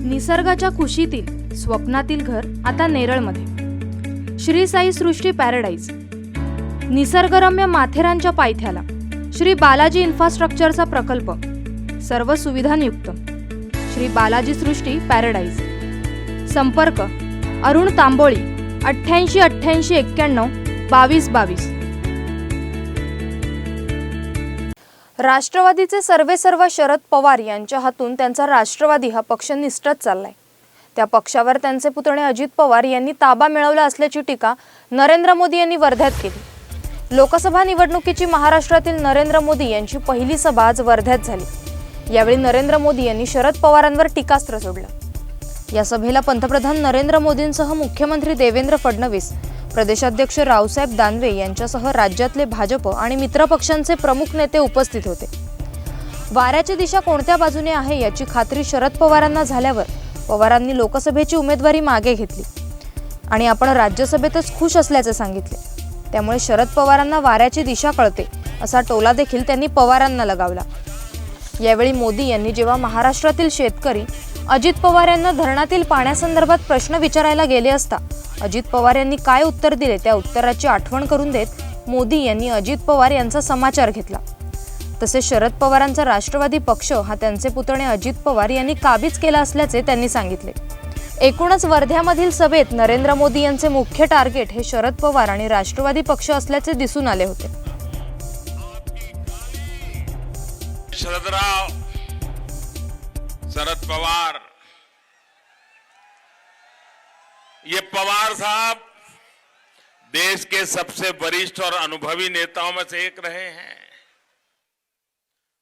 निसर्गाच्या कुशीतील स्वप्नातील घर आता नेरळमध्ये। श्री साई सृष्टी पॅराडाईज, निसर्गरम्य माथेरानच्या पायथ्याला श्री बालाजी इन्फ्रास्ट्रक्चरचा प्रकल्प, सर्व सुविधांयुक्त। श्री बालाजी सृष्टी पॅराडाईज। संपर्क अरुण तांबोळी 88 88 91 22 22। राष्ट्रवादीचे सर्वेसर्वा शरद पवार यांच्या हातून त्यांचा राष्ट्रवादी हा पक्ष निष्ठत चाललाय। त्या पक्षावर त्यांचे पुतणे अजित पवार यांनी ताबा मिळवला असल्याची टीका नरेंद्र मोदी यांनी वर्ध्यात केली। लोकसभा निवडणुकीची महाराष्ट्रातील नरेंद्र मोदी यांची पहिली सभा आज वर्ध्यात झाली। यावेळी नरेंद्र मोदी यांनी शरद पवारांवर टीकास्त्र सोडलं। या सभेला पंतप्रधान नरेंद्र मोदींसह मुख्यमंत्री देवेंद्र फडणवीस, प्रदेशाध्यक्ष रावसाहेब दानवे यांच्यासह राज्यातले भाजप आणि मित्रपक्षांचे प्रमुख नेते उपस्थित होते। वाऱ्याची दिशा कोणत्या बाजूने आहे याची खात्री शरद पवारांना झाल्यावर पवारांनी लोकसभेची उमेदवारी मागे घेतली आणि आपण राज्यसभेतच खुश असल्याचे सांगितले। त्यामुळे शरद पवारांना वाऱ्याची दिशा कळते असा टोला देखील त्यांनी पवारांना लगावला। यावेळी मोदी यांनी जेव्हा महाराष्ट्रातील शेतकरी अजित पवार यांना धरणातील पाण्यासंदर्भात प्रश्न विचारायला गेले असता अजित पवार यांनी काय उत्तर दिले त्या उत्तराची आठवण करून देत मोदी यांनी अजित पवार यांचा समाचार घेतला। तसेच शरद पवारांचा राष्ट्रवादी पक्ष हा त्यांचे पुतणे अजित पवार यांनी काबीज केला असल्याचे त्यांनी सांगितले। एकूणच वर्ध्यामधील सभेत नरेंद्र मोदी यांचे मुख्य टार्गेट हे शरद पवार आणि राष्ट्रवादी पक्ष असल्याचे दिसून आले होते। शरद पवार, ये पवार साहब देश के सबसे वरिष्ठ और अनुभवी नेताओं में से एक रहे हैं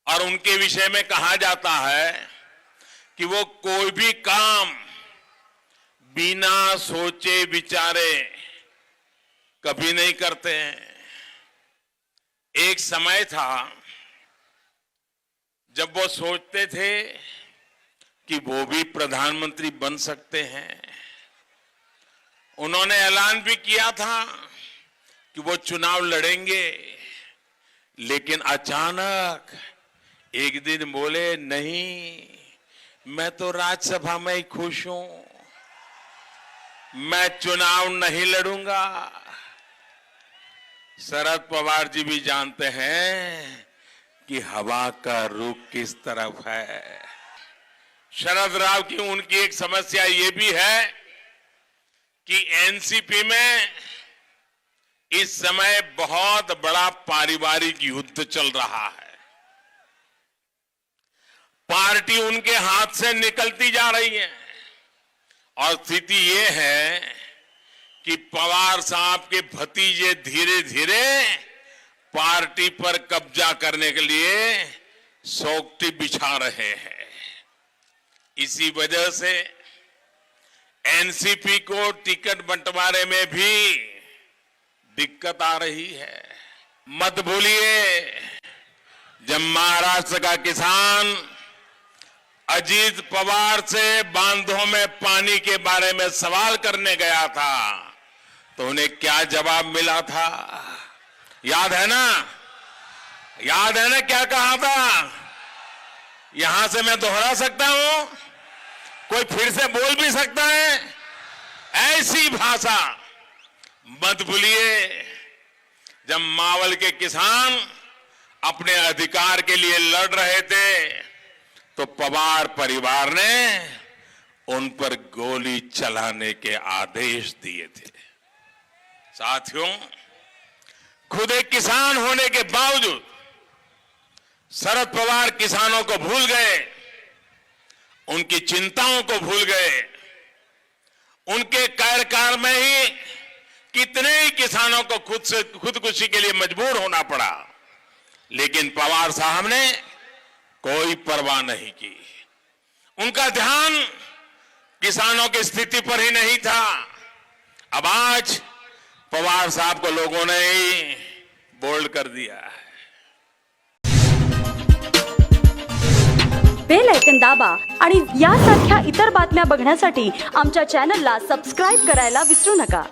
और उनके विषय में कहा जाता है कि वो कोई भी काम बिना सोचे विचारे कभी नहीं करते हैं। एक समय था जब वो सोचते थे कि वो भी प्रधानमंत्री बन सकते हैं। उन्होंने ऐलान भी किया था कि वो चुनाव लड़ेंगे, लेकिन अचानक एक दिन बोले, नहीं, मैं तो राज्यसभा में ही खुश हूं, मैं चुनाव नहीं लड़ूंगा। शरद पवार जी भी जानते हैं कि हवा का रुख किस तरफ है। शरद राव की उनकी एक समस्या ये भी है कि एनसीपी में इस समय बहुत बड़ा पारिवारिक युद्ध चल रहा है। पार्टी उनके हाथ से निकलती जा रही है और स्थिति ये है कि पवार साहब के भतीजे धीरे धीरे पार्टी पर कब्जा करने के लिए सोगटी बिछा रहे हैं। इसी वजह से एनसीपी को टिकट बंटवारे में भी दिक्कत आ रही है। मत भूलिए, जब महाराष्ट्र का किसान अजित पवार से बांधों में पानी के बारे में सवाल करने गया था तो उन्हें क्या जवाब मिला था? याद है ना? याद है ना क्या कहा था? यहां से मैं दोहरा सकता हूं, कोई फिर से बोल भी सकता है। ऐसी भाषा मत भूलिए। जब मावल के किसान अपने अधिकार के लिए लड़ रहे थे तो पवार परिवार ने उन पर गोली चलाने के आदेश दिए थे। साथियों, खुद एक किसान होने के बावजूद शरद पवार किसानों को भूल गए, उनकी चिंताओं को भूल गए। उनके कार्यकाल में ही कितने ही किसानों को खुदकुशी के लिए मजबूर होना पड़ा, लेकिन पवार साहब ने कोई परवाह नहीं की। उनका ध्यान किसानों की स्थिति पर ही नहीं था। अब आज पवार साहब को लोगों ने ही बोल्ड कर दिया है। बेल आयकन दाबा आणि यासारख्या इतर बातम्या बघण्यासाठी आमच्या चॅनलला सबस्क्राइब करायला विसरू नका।